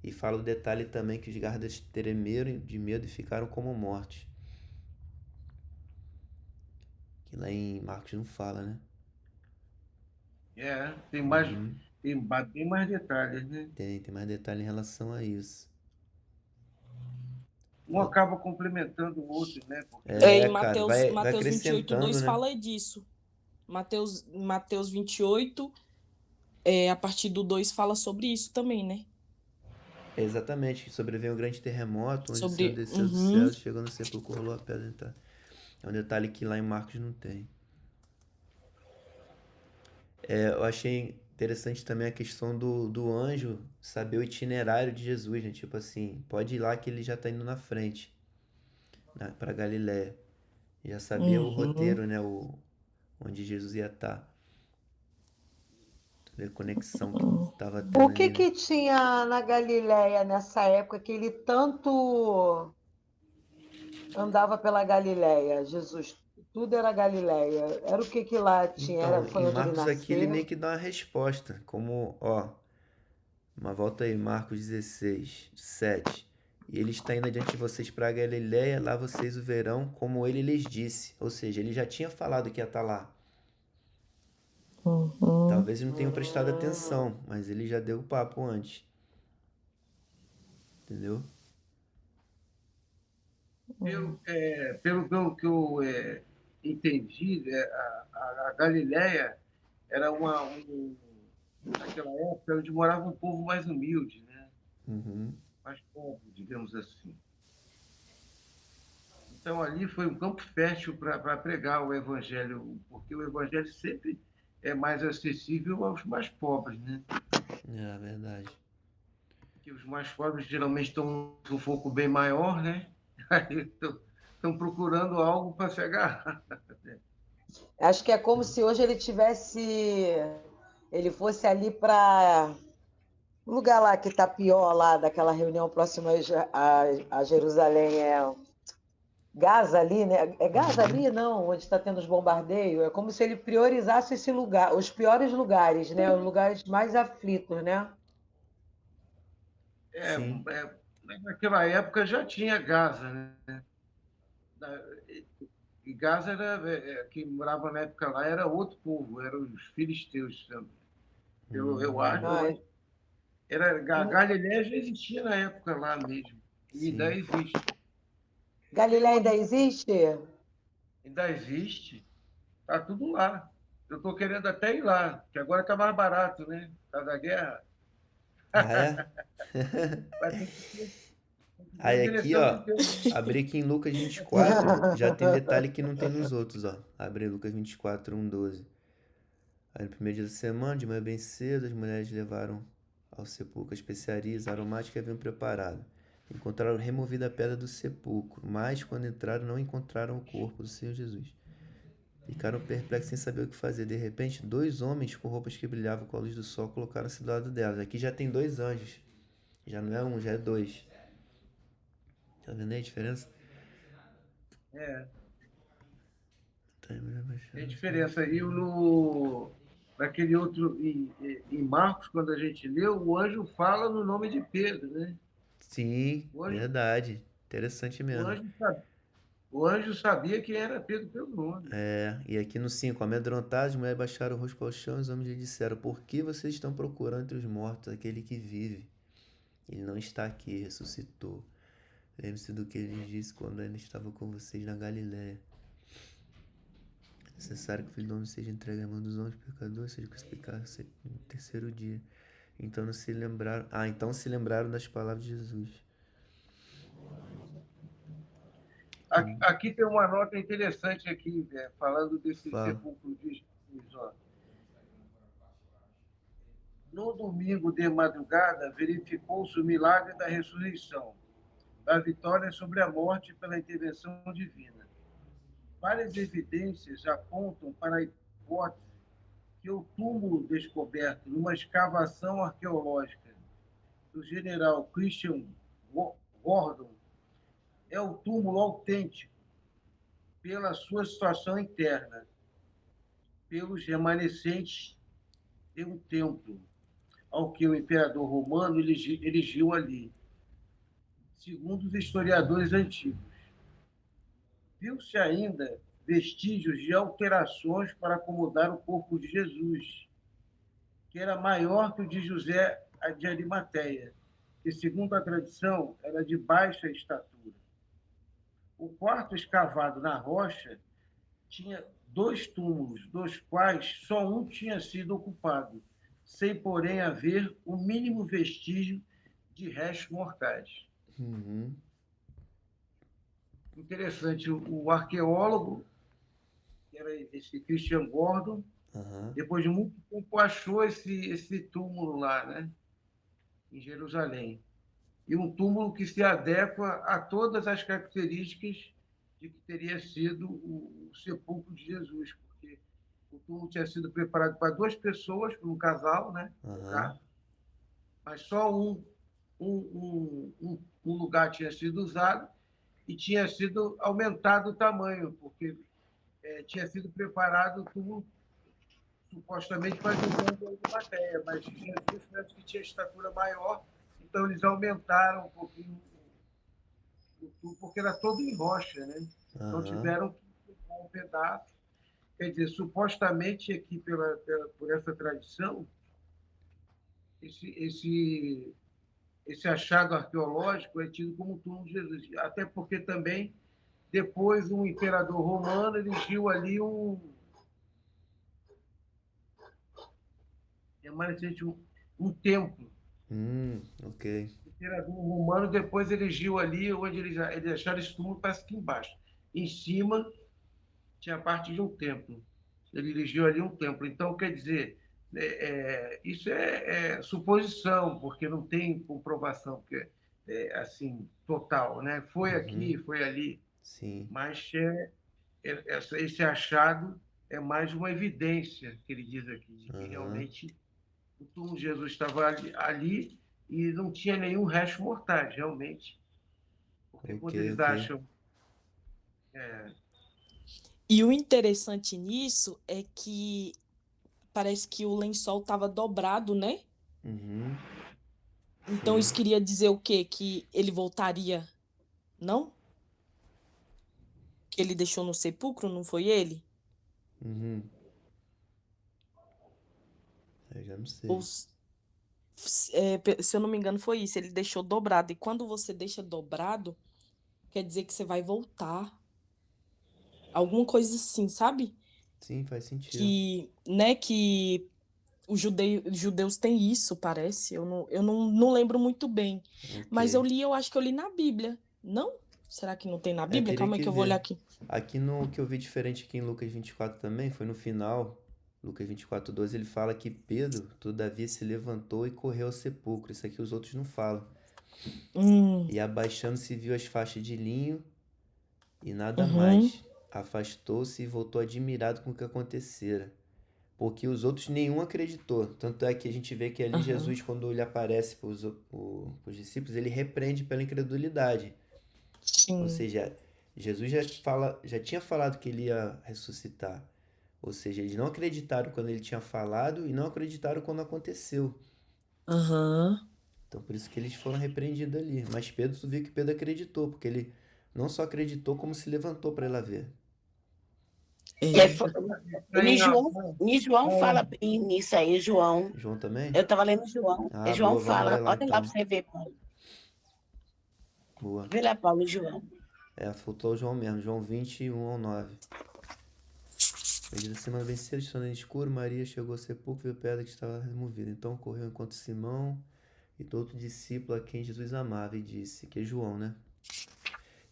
E fala o detalhe também que os guardas tremeram de medo e ficaram como mortos. Que lá em Marcos não fala, né? Tem bem mais detalhes, né? Tem mais detalhe em relação a isso. Um acaba complementando o outro, né? Porque Em cara, Mateus, vai Mateus 28, acrescentando, 2 né? fala disso. Mateus 28, a partir do 2 fala sobre isso também, né? Exatamente, que sobreveio um grande terremoto, onde o Senhor Sobre. desceu do céu, chegou no sepulcro, rolou a pedra. Então, é um detalhe que lá em Marcos não tem. Eu achei interessante também a questão do anjo saber o itinerário de Jesus, né? Tipo assim, pode ir lá que ele já tá indo na frente, pra Galiléia. Já sabia o roteiro, né? Onde Jesus ia estar. A conexão que tava tendo O ali, que né? que tinha na Galiléia nessa época que ele tanto andava pela Galiléia, Jesus? Tudo era Galiléia. Era o que que lá tinha? Então, Foi em onde ele Marcos aqui ele meio nasceu? que dá uma resposta, como, ó, uma volta aí, Marcos 16, 7. E ele está indo adiante de vocês para a Galiléia, lá vocês o verão, como ele lhes disse. Ou seja, ele já tinha falado que ia estar lá. Uhum. Talvez não tenham prestado atenção, mas ele já deu o papo antes. Entendeu? Pelo que eu entendi, a Galiléia era naquela época onde morava um povo mais humilde, né? Uhum. Mais pobre, digamos assim. Então ali foi um campo fértil para pregar o evangelho, porque o evangelho sempre é mais acessível aos mais pobres, né? É verdade. Porque os mais pobres geralmente estão com um foco bem maior, né? Aí estão procurando algo para se agarrar. Acho que é como se hoje ele fosse ali para o lugar lá que está pior lá daquela reunião próxima a Jerusalém, Gaza ali, né? É Gaza ali, não, onde está tendo os bombardeios. É como se ele priorizasse esse lugar, os piores lugares, né? Os lugares mais aflitos, né? Sim. Naquela época já tinha Gaza, né? E Gaza quem morava na época lá era outro povo, eram os filisteus. Eu acho, Ai, Galiléia já existia na época lá mesmo. E ainda Sim. existe. Galiléia ainda existe? Ainda existe. Está tudo lá. Eu estou querendo até ir lá, que agora está mais barato, né? Está da guerra. Ah, é? Vai ter que ter Aí aqui, direção ó, de Deus. abri aqui em Lucas 24, já tem detalhe que não tem nos outros, ó. Abre Lucas 24, 1:12. Aí no primeiro dia da semana, de manhã bem cedo, as mulheres levaram ao sepulcro as especiarias aromáticas que haviam preparado. Encontraram removida a pedra do sepulcro, mas quando entraram não encontraram o corpo do Senhor Jesus. Ficaram perplexos sem saber o que fazer. De repente, 2 homens com roupas que brilhavam com a luz do sol colocaram-se do lado delas. Aqui já tem 2 anjos. Já não é um, já é 2. Tá vendo aí a diferença? É, Tá aí, mulher baixada. tem diferença. Naquele outro, em Marcos, quando a gente leu, o anjo fala no nome de Pedro, né? Sim, O anjo, verdade. Interessante o mesmo. anjo, sa- o anjo sabia quem era Pedro pelo nome. É, e aqui no 5, amedrontados, as mulheres baixaram o rosto para o chão e os homens lhe disseram: Por que vocês estão procurando entre os mortos aquele que vive? Ele não está aqui, ressuscitou. Lembre-se do que ele disse quando ainda estava com vocês na Galiléia. É necessário que o Filho do Homem seja entregue à mão dos homens pecadores, seja crucificado no terceiro dia. Então se lembraram das palavras de Jesus. Aqui tem uma nota interessante aqui, né, falando desse Fala. sepulcro de Jesus. Ó. No domingo de madrugada, verificou-se o milagre da ressurreição, da vitória sobre a morte pela intervenção divina. Várias evidências apontam para a hipótese que o túmulo descoberto numa escavação arqueológica do general Christian Gordon é o túmulo autêntico pela sua situação interna, pelos remanescentes de um templo ao que o imperador romano erigiu ali, segundo os historiadores antigos. Viu-se ainda vestígios de alterações para acomodar o corpo de Jesus, que era maior que o de José de Arimateia, que, segundo a tradição, era de baixa estatura. O quarto escavado na rocha tinha 2 túmulos, dos quais só um tinha sido ocupado, sem, porém, haver o mínimo vestígio de restos mortais. Uhum. Interessante, o arqueólogo, que era esse Christian Gordon, depois de muito tempo achou esse túmulo lá, né, em Jerusalém. E um túmulo que se adequa a todas as características de que teria sido o sepulcro de Jesus, porque o túmulo tinha sido preparado para 2 pessoas, para um casal, né, no caso, mas só um lugar tinha sido usado e tinha sido aumentado o tamanho, porque tinha sido preparado o túmulo supostamente para José de Arimateia, mas Jesus parece que tinha estatura maior, então eles aumentaram um pouquinho o túmulo, porque era todo em rocha, né? Então Aham. tiveram que pegar um pedaço. Quer dizer, supostamente aqui por essa tradição, esse, esse, esse achado arqueológico é tido como o túmulo de Jesus. Até porque também, depois, um imperador romano erigiu ali um templo. Ok. O imperador romano depois erigiu ali, onde eles acharam esse túmulo, parece que embaixo. Em cima tinha parte de um templo. Ele erigiu ali um templo. Então, quer dizer, isso é suposição, porque não tem comprovação que assim, total. Né? Foi Uhum. aqui, foi ali, Sim. mas esse achado é mais uma evidência, que ele diz aqui, de que Aham. realmente o túmulo de Jesus estava ali e não tinha nenhum resto mortais, realmente. Porque Ok, quando eles ok. acham. É, E o interessante nisso é que parece que o lençol estava dobrado, né? Uhum. Então isso Sim. queria dizer o quê? Que ele voltaria, não? Que ele deixou no sepulcro, não foi ele? Uhum. Eu já não Ou, sei. se eu não me engano, foi isso. Ele deixou dobrado. E quando você deixa dobrado, quer dizer que você vai voltar. Alguma coisa assim, sabe? Sim, faz sentido. Que, né, que os judeus têm isso, parece. Eu não lembro muito bem. Ok. Mas eu acho que eu li na Bíblia. Não? Será que não tem na É, Bíblia? teria Calma aí que que eu vou olhar ver. aqui. Aqui no que eu vi diferente aqui em Lucas 24 também, foi no final, Lucas 24:12, ele fala que Pedro, todavia, se levantou e correu ao sepulcro. Isso aqui os outros não falam. Hum, E abaixando-se viu as faixas de linho e nada uhum, mais. Afastou-se e voltou admirado com o que acontecera. Porque os outros nenhum acreditou. Tanto é que a gente vê que ali aham, Jesus, quando ele aparece para os discípulos, ele repreende pela incredulidade. Ou sim, seja, Jesus já tinha falado que ele ia ressuscitar. Ou seja, eles não acreditaram quando ele tinha falado e não acreditaram quando aconteceu. aham. Então por isso que eles foram repreendidos ali. Mas Pedro, tu viu que Pedro acreditou, porque ele não só acreditou, como se levantou para ir lá ver. É, É. João fala bem nisso aí, João. João também? Eu estava lendo João. Ah, João boa, vamos ler fala. lá Olha lá para então. você ver, Paulo. Boa. Vê lá, Paulo e João. É, faltou o João mesmo, João 21:9. Medida semana bem cedo, estando em escuro, Maria chegou ao sepulcro e viu a pedra que estava removida. Então correu enquanto Simão e do outro discípulo a quem Jesus amava e disse, que é João, né?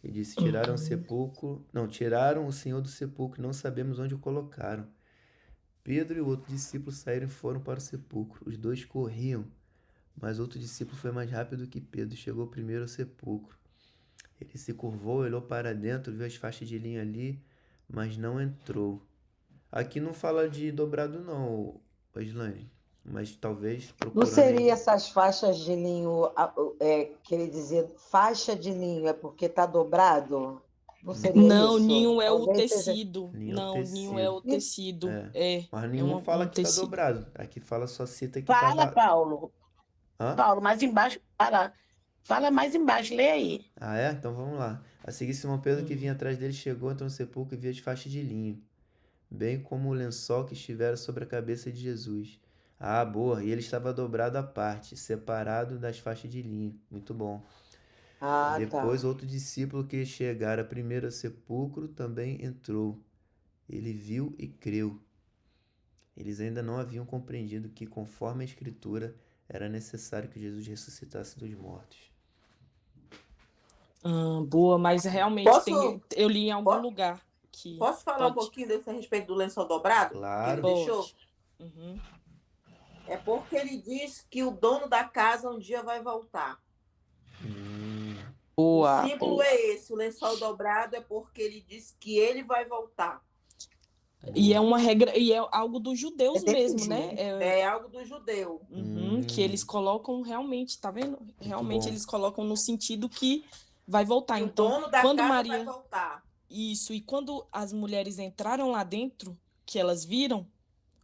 E disse, tiraram o Uhum. sepulcro, não, tiraram o Senhor do sepulcro, não sabemos onde o colocaram. Pedro e o outro discípulo saíram e foram para o sepulcro. Os dois corriam, mas outro discípulo foi mais rápido que Pedro e chegou primeiro ao sepulcro. Ele se curvou, olhou para dentro, viu as faixas de linho ali, mas não entrou. Aqui não fala de dobrado não, Islane, mas talvez Não procurando aí. seria essas faixas de linho, querer dizer, faixa de linho é porque está dobrado? Não seria Não, isso? ninho é o Talvez seja. tecido. Linho é o Não, ninho é tecido. o tecido. É. É, Mas é nenhum fala um que tá tecido. dobrado. Aqui fala só cita que Fala, tava. Paulo. Hã? Paulo, mais embaixo, fala. Fala mais embaixo, lê aí. Ah, é? Então vamos lá. A seguir, Simão Pedro, que vinha Uhum. atrás dele, chegou, entrou no sepulcro e viu as faixas de linho, bem como o lençol que estivera sobre a cabeça de Jesus. Ah, boa. E ele estava dobrado à parte, separado das faixas de linho. Muito bom. Ah, Depois, tá. outro discípulo que chegara primeiro ao sepulcro também entrou. Ele viu e creu. Eles ainda não haviam compreendido que, conforme a Escritura, era necessário que Jesus ressuscitasse dos mortos. Boa, mas realmente Posso, eu li em algum po- lugar que posso falar um pode, pouquinho desse a respeito do lençol dobrado que ele Claro. deixou? pode. Uhum. É porque ele diz que o dono da casa um dia vai voltar. O Boa, símbolo boa. é esse, o lençol dobrado é porque ele diz que ele vai voltar. E é Boa. uma regra, e é algo dos É judeus desse mesmo, né? jeito. É algo do judeu. Que eles colocam realmente, tá vendo? Muito Realmente bom. eles colocam no sentido que vai voltar. Que o Então, dono da quando casa vai Maria. voltar. Isso, e quando as mulheres entraram lá dentro, que elas viram,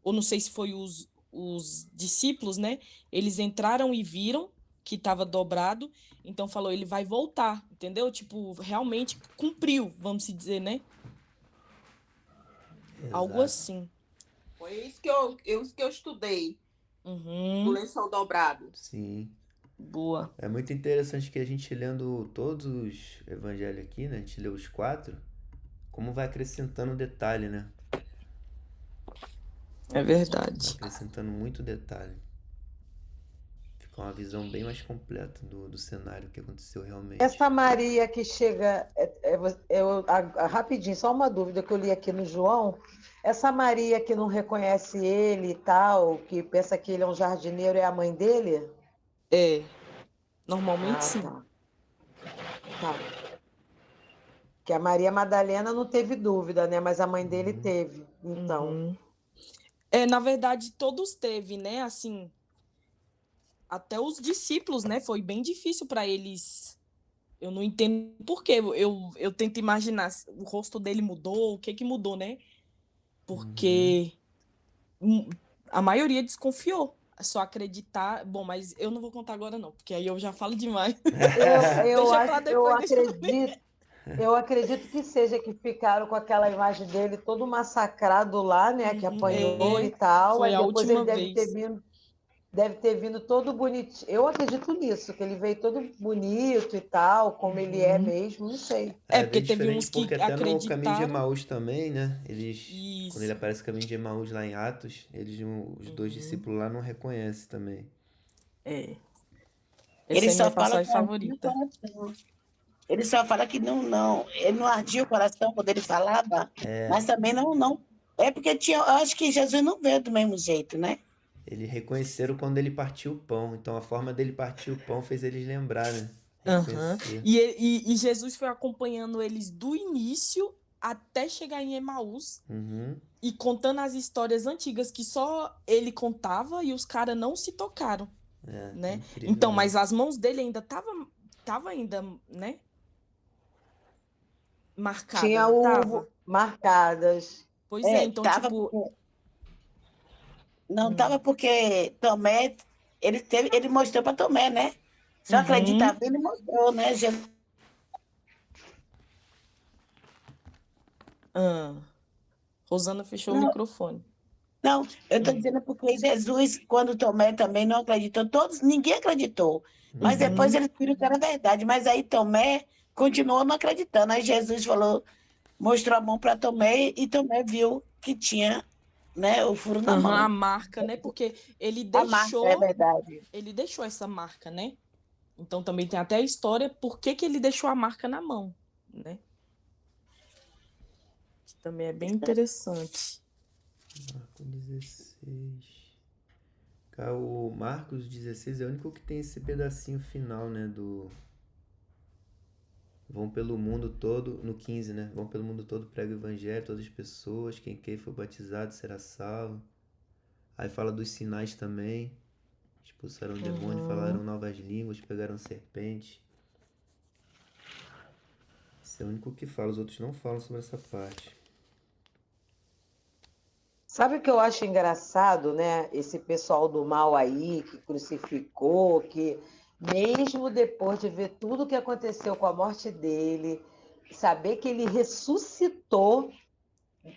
ou não sei se foi os discípulos, né? Eles entraram e viram, que estava dobrado, então falou, ele vai voltar, entendeu? Tipo, realmente cumpriu, vamos se dizer, né? Algo Exato. assim. Foi isso que eu estudei do Uhum, lençol dobrado. Sim. boa. É muito interessante que a gente lendo todos os evangelhos aqui, né? A gente lê os 4, como vai acrescentando detalhe, né? É Vai verdade. acrescentando muito detalhe. Fica uma visão bem mais completa do cenário que aconteceu realmente. Essa Maria que chega, rapidinho, só uma dúvida que eu li aqui no João. Essa Maria que não reconhece ele e tal, que pensa que ele é um jardineiro, é a mãe dele? É, normalmente Ah, sim. tá. Tá. Que a Maria Madalena não teve dúvida, né? Mas a mãe dele teve. Então, Uhum. É, na verdade, todos teve, né? Assim, até os discípulos, né? Foi bem difícil para eles. Eu não entendo por quê. Eu tento imaginar o rosto dele mudou, o que que mudou, né? Porque a maioria desconfiou. Só acreditar. Bom, mas eu não vou contar agora, não, porque aí eu já falo demais. Deixa pra depois, deixa pra depois. eu acredito que seja que ficaram com aquela imagem dele todo massacrado lá, né? Que apanhou e tal. Foi Aí a depois ele última vez. deve ter vindo todo bonitinho. Eu acredito nisso, que ele veio todo bonito e tal, como ele é mesmo, não sei. É, É bem porque teve diferente uns que porque até no caminho de acreditaram. Emaús também, né? Quando ele Isso. aparece no caminho de Emaús lá em Atos, os dois discípulos lá não reconhecem também. É. Ele Essa é a só minha fala passagem que ardia o favorita. coração. Ele só fala que não, ele não ardia o coração quando ele falava, mas também não. É porque eu acho que Jesus não veio do mesmo jeito, né? Eles reconheceram quando ele partiu o pão. Então a forma dele partir o pão fez eles lembrar, né? Aham. Reconhecer. E Jesus foi acompanhando eles do início até chegar em Emaús Uhum. e contando as histórias antigas que só ele contava e os caras não se tocaram, É, né? incrível Então, mesmo. mas as mãos dele ainda tava ainda, né? Marcada, Tinha não o tava? marcadas. Pois é, É, então, tava tipo, porque, não estava porque Tomé, ele mostrou para Tomé, né? Só acredita uhum, vendo e mostrou, né? ah, Rosana fechou o Não, microfone. não, eu estou dizendo porque Jesus, quando Tomé também não acreditou, ninguém acreditou. Mas depois Uhum, eles viram que era verdade. Mas aí Tomé continuou não acreditando. Aí Jesus falou, mostrou a mão para Tomé e Tomé viu que tinha, né, o furo na a mão. marca, né? Porque A marca é verdade. ele deixou essa marca, né? Então também tem até a história por que que ele deixou a marca na mão, né? Que também é bem interessante. Marcos 16. Cara, o Marcos 16 é o único que tem esse pedacinho final, né? Vão pelo mundo todo, no 15, né? Vão pelo mundo todo, prega o evangelho, todas as pessoas, quem for batizado será salvo. Aí fala dos sinais também. Expulsaram o demônio, falaram novas línguas, pegaram serpente. Esse é o único que fala, os outros não falam sobre essa parte. Sabe o que eu acho engraçado, né? Esse pessoal do mal aí, que crucificou, que mesmo depois de ver tudo o que aconteceu com a morte dele, saber que ele ressuscitou,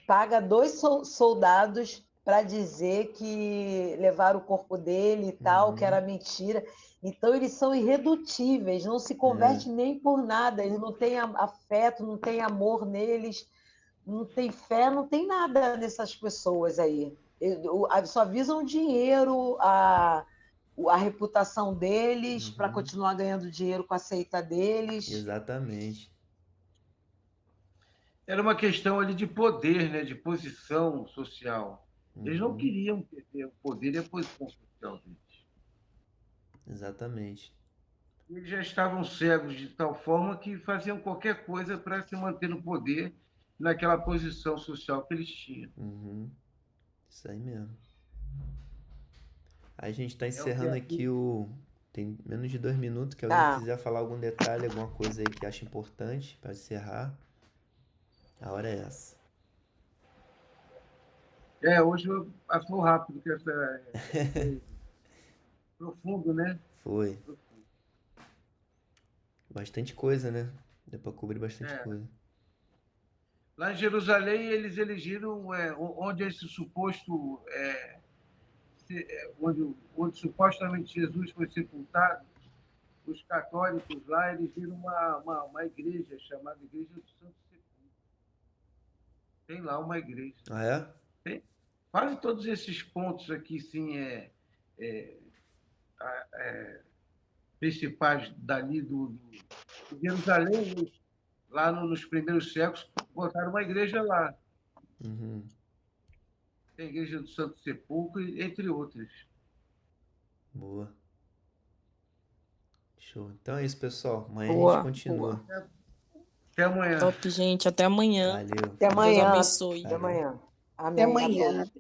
paga dois soldados para dizer que levaram o corpo dele e tal, que era mentira. Então eles são irredutíveis, não se converte nem por nada, eles não têm afeto, não têm amor neles, não tem fé, não tem nada nessas pessoas aí. Só visam o dinheiro, a reputação deles, para continuar ganhando dinheiro com a seita deles. Exatamente. Era uma questão ali de poder, né? De posição social. Eles não queriam perder o poder e a posição social deles. Exatamente. Eles já estavam cegos de tal forma que faziam qualquer coisa para se manter no poder naquela posição social que eles tinham. Isso aí mesmo. Aí a gente tá É o que encerrando aqui o. Tem menos de 2 minutos. Que alguém Tá. quiser falar algum detalhe, alguma coisa aí que acha importante para encerrar, a hora é essa. Hoje passou rápido, que essa foi profundo, né? Foi. Profundo. Bastante coisa, né? Deu pra cobrir bastante É. coisa. Lá em Jerusalém, eles elegeram onde esse suposto, onde supostamente Jesus foi sepultado. Os católicos lá elegeram uma igreja chamada Igreja do Santo Sepulcro. Tem lá uma igreja. Ah, é? Tem quase todos esses pontos aqui, sim, principais dali de Jerusalém, lá nos primeiros séculos, botaram uma igreja lá. Uhum. Tem a Igreja do Santo Sepulcro, entre outras. Boa. Show. Então é isso, pessoal. Amanhã a Boa, gente continua. Até amanhã. Top, gente. Até amanhã. Valeu. Até Deus amanhã. abençoe. Até amanhã. Até Amém. amanhã.